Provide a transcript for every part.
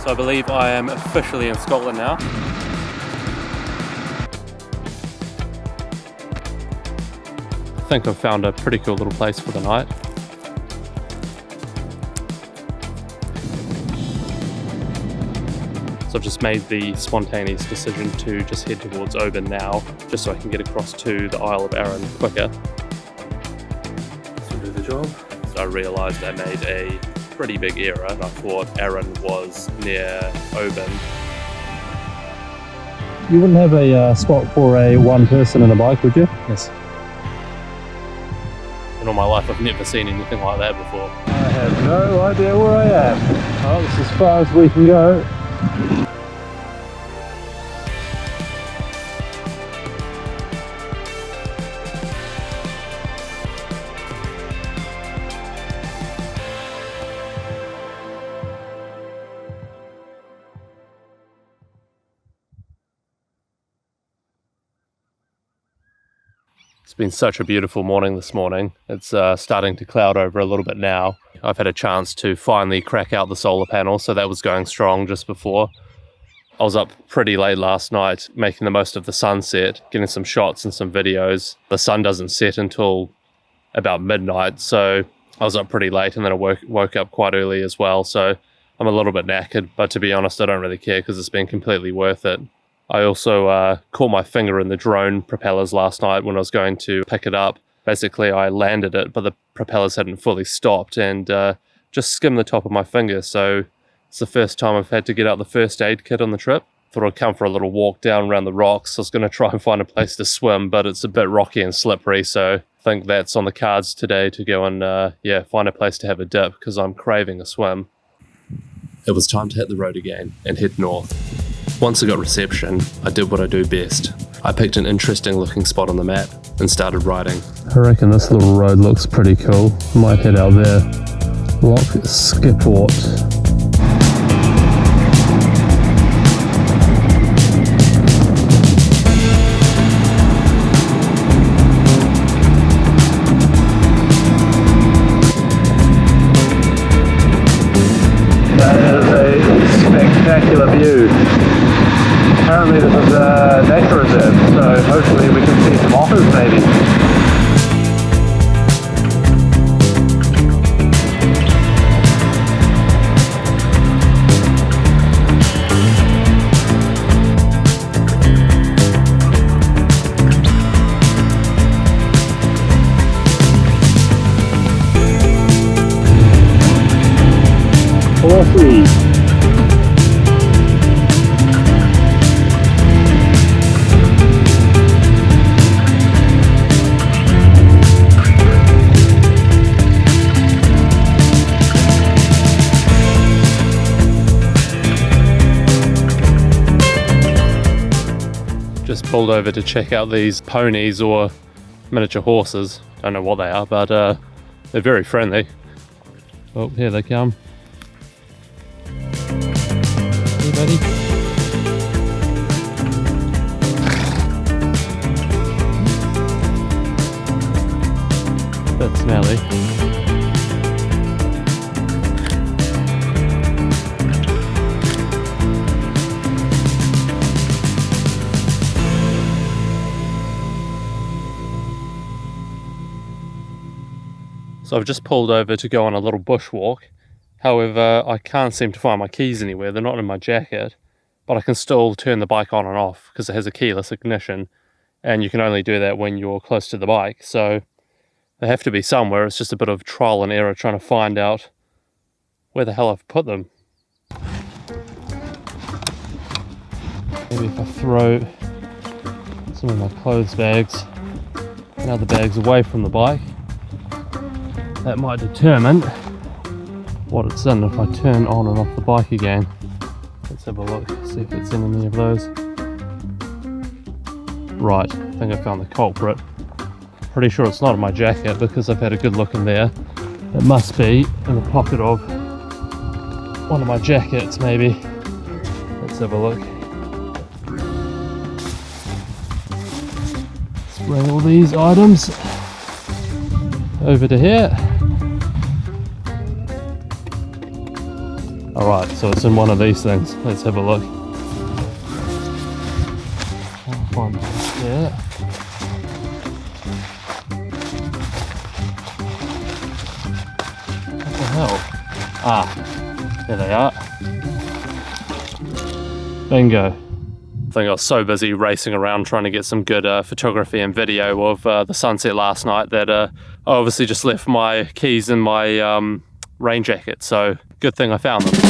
So I believe I am officially in Scotland now. I think I've found a pretty cool little place for the night. So I've just made the spontaneous decision to just head towards Oban now, just so I can get across to the Isle of Arran quicker. This will do the job. So I realised I made a pretty big error. I thought Arran was near Oban. You wouldn't have a spot for a one person in a bike, would you? Yes. In all my life I've never seen anything like that before. I have no idea where I am. Oh, this is as far as we can go. It's been such a beautiful morning this morning. It's starting to cloud over a little bit now. I've had a chance to finally crack out the solar panel, so that was going strong just before. I was up pretty late last night making the most of the sunset, getting some shots and some videos. The sun doesn't set until about midnight, so I was up pretty late, and then I woke up quite early as well, so I'm a little bit knackered, but to be honest I don't really care because it's been completely worth it. I also caught my finger in the drone propellers last night when I was going to pick it up. Basically, I landed it, but the propellers hadn't fully stopped and just skimmed the top of my finger. So it's the first time I've had to get out the first aid kit on the trip. Thought I'd come for a little walk down around the rocks. I was going to try and find a place to swim, but it's a bit rocky and slippery. So I think that's on the cards today to go and find a place to have a dip because I'm craving a swim. It was time to hit the road again and head north. Once I got reception, I did what I do best. I picked an interesting looking spot on the map and started riding. I reckon this little road looks pretty cool. Might head out there. Loch Skiport. That is a spectacular view. Apparently this is a nature reserve, so hopefully we can see some otters maybe. Awesome. Just pulled over to check out these ponies or miniature horses. Don't know what they are, but they're very friendly. Oh, here they come. Hey, buddy. Bit smelly. So I've just pulled over to go on a little bushwalk. However, I can't seem to find my keys anywhere. They're not in my jacket, but I can still turn the bike on and off because it has a keyless ignition, and you can only do that when you're close to the bike. So they have to be somewhere. It's just a bit of trial and error trying to find out where the hell I've put them. Maybe if I throw some of my clothes bags and other bags away from the bike, that might determine what it's in if I turn on and off the bike again. Let's have a look, see if it's in any of those. Right, I think I found the culprit. Pretty sure it's not in my jacket because I've had a good look in there. It must be in the pocket of one of my jackets maybe. Let's have a look. Let's bring all these items over to here. Alright, so it's in one of these things. Let's have a look. I'll find that there. What the hell? Ah, there they are. Bingo. I think I was so busy racing around trying to get some good photography and video of the sunset last night that I obviously just left my keys in my rain jacket, so good thing I found them.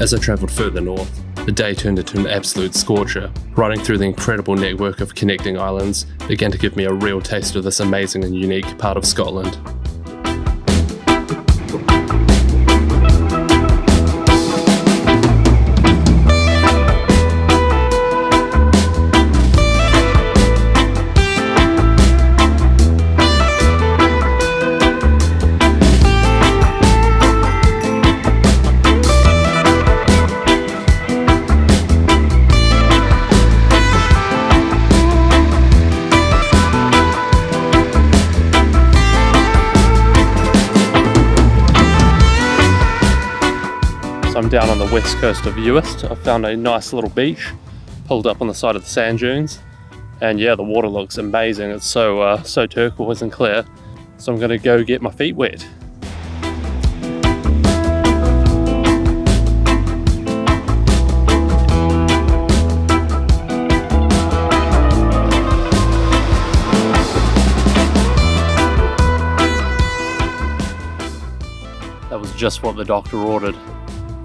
As I travelled further north, the day turned into an absolute scorcher. Riding through the incredible network of connecting islands began to give me a real taste of this amazing and unique part of Scotland. So I'm down on the west coast of Uist. I found a nice little beach, pulled up on the side of the sand dunes, and yeah, the water looks amazing. It's so turquoise and clear. So I'm gonna go get my feet wet. That was just what the doctor ordered.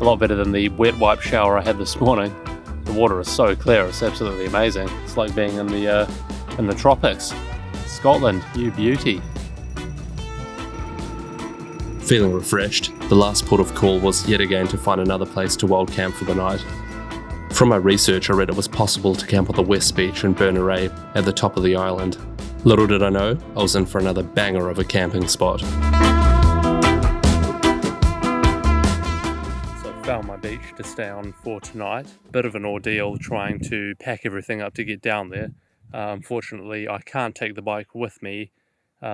A lot better than the wet wipe shower I had this morning. The water is so clear, it's absolutely amazing. It's like being in the tropics. Scotland, you beauty. Feeling refreshed, the last port of call was yet again to find another place to wild camp for the night. From my research, I read it was possible to camp on the West Beach in Berneray at the top of the island. Little did I know, I was in for another banger of a camping spot. Found my beach to stay on for tonight. Bit of an ordeal trying to pack everything up to get down there. Unfortunately, I can't take the bike with me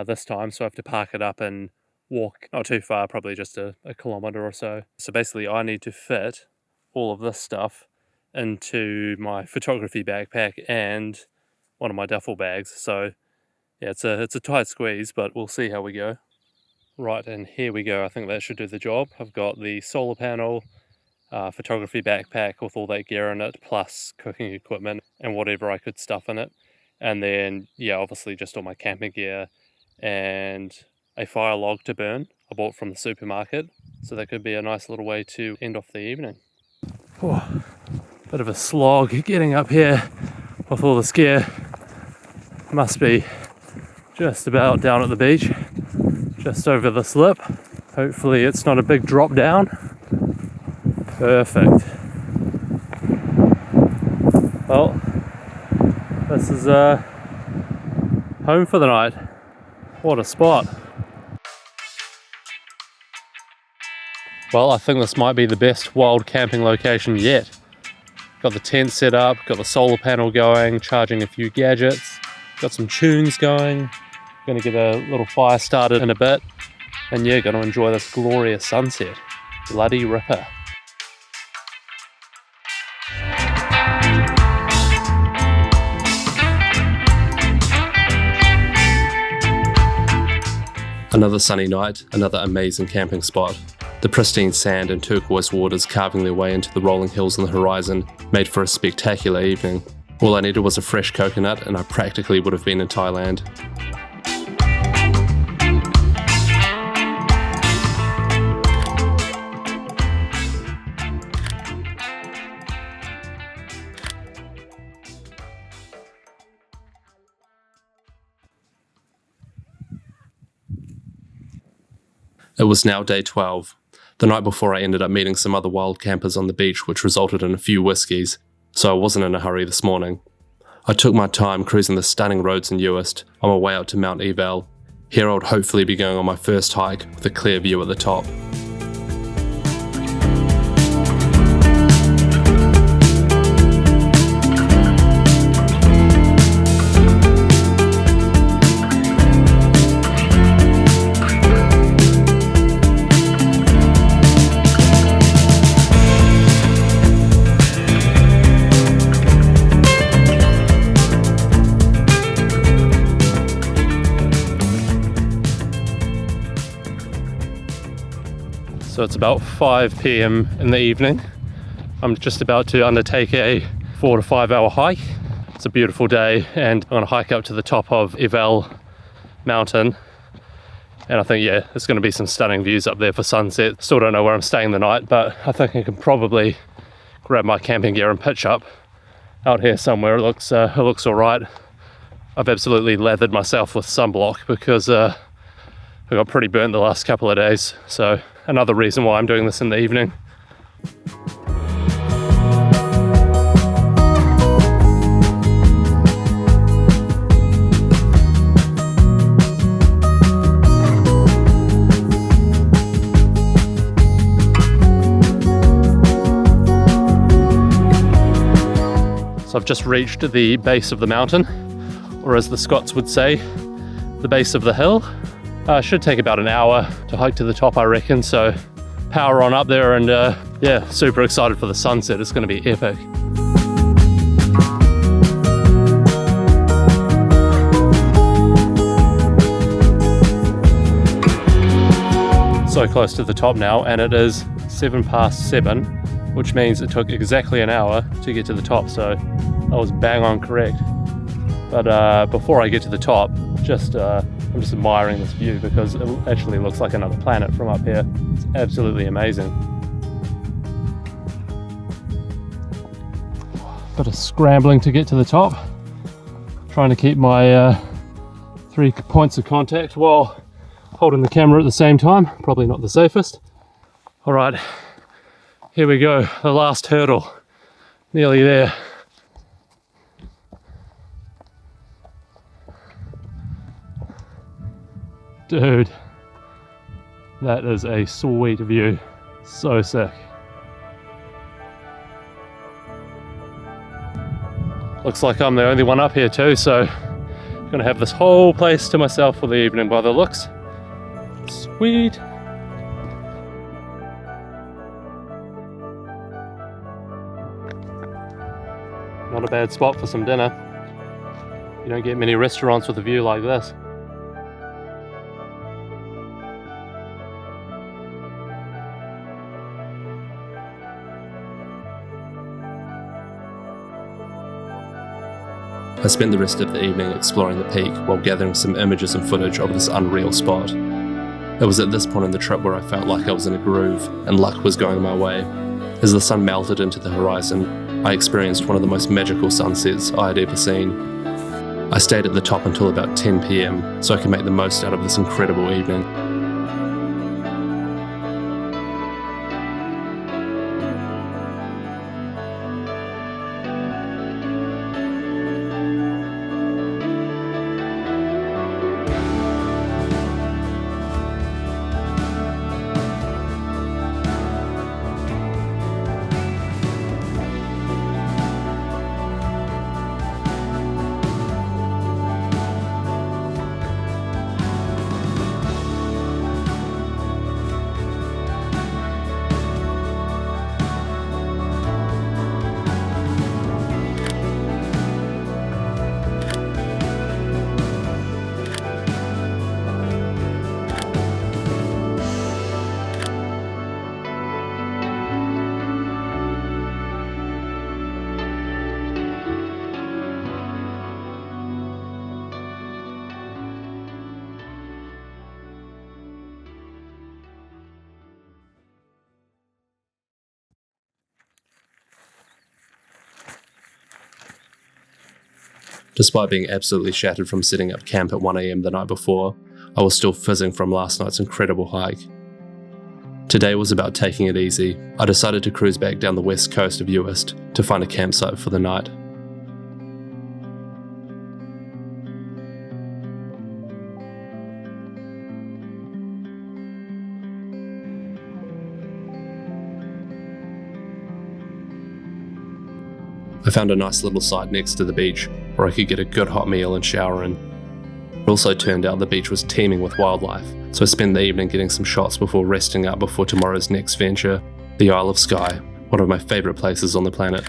this time, so I have to park it up and walk not too far, probably just a kilometre or so. So basically I need to fit all of this stuff into my photography backpack and one of my duffel bags. So yeah, it's a tight squeeze, but we'll see how we go. Right, and here we go. I think that should do the job. I've got the solar panel, photography backpack with all that gear in it, plus cooking equipment and whatever I could stuff in it. And then, yeah, obviously just all my camping gear and a fire log to burn I bought from the supermarket. So that could be a nice little way to end off the evening. Oh, bit of a slog getting up here with all this gear. Must be just about down at the beach, just over the slip. Hopefully it's not a big drop down. Perfect. Well, this is home for the night. What a spot. Well, I think this might be the best wild camping location yet. Got the tent set up, got the solar panel going, charging a few gadgets, got some tunes going, gonna get a little fire started in a bit, and yeah, gonna enjoy this glorious sunset. Bloody ripper. Another sunny night, another amazing camping spot. The pristine sand and turquoise waters carving their way into the rolling hills on the horizon made for a spectacular evening. All I needed was a fresh coconut and I practically would have been in Thailand. It was now day 12. The night before I ended up meeting some other wild campers on the beach, which resulted in a few whiskies, so I wasn't in a hurry this morning. I took my time cruising the stunning roads in Uist on my way out to Mount Eaval. Here I would hopefully be going on my first hike with a clear view at the top. So it's about 5 p.m. in the evening. I'm just about to undertake a 4 to 5 hour hike. It's a beautiful day and I'm going to hike up to the top of Eaval mountain. And I think, yeah, there's going to be some stunning views up there for sunset. Still don't know where I'm staying the night, but I think I can probably grab my camping gear and pitch up out here somewhere. It looks all right. I've absolutely lathered myself with sunblock because I got pretty burnt the last couple of days. So another reason why I'm doing this in the evening. So I've just reached the base of the mountain, or as the Scots would say, the base of the hill. Should take about an hour to hike to the top, I reckon, so power on up there and yeah, super excited for the sunset. It's going to be epic. So close to the top now, and it is 7 past 7, which means it took exactly an hour to get to the top, so I was bang on correct. But before I get to the top, I'm just admiring this view because it actually looks like another planet from up here. It's absolutely amazing. Bit of scrambling to get to the top. Trying to keep my 3 points of contact while holding the camera at the same time. Probably not the safest. All right, here we go. The last hurdle. Nearly there. Dude, that is a sweet view. So sick. Looks like I'm the only one up here too, so I'm gonna have this whole place to myself for the evening by the looks. Sweet. Not a bad spot for some dinner. You don't get many restaurants with a view like this. I spent the rest of the evening exploring the peak while gathering some images and footage of this unreal spot. It was at this point in the trip where I felt like I was in a groove and luck was going my way. As the sun melted into the horizon, I experienced one of the most magical sunsets I had ever seen. I stayed at the top until about 10 p.m. so I could make the most out of this incredible evening. Despite being absolutely shattered from setting up camp at 1 a.m. the night before, I was still fizzing from last night's incredible hike. Today was about taking it easy. I decided to cruise back down the west coast of Uist to find a campsite for the night. I found a nice little site next to the beach where I could get a good hot meal and shower in. It also turned out the beach was teeming with wildlife, so I spent the evening getting some shots before resting up before tomorrow's next venture, the Isle of Skye, one of my favourite places on the planet.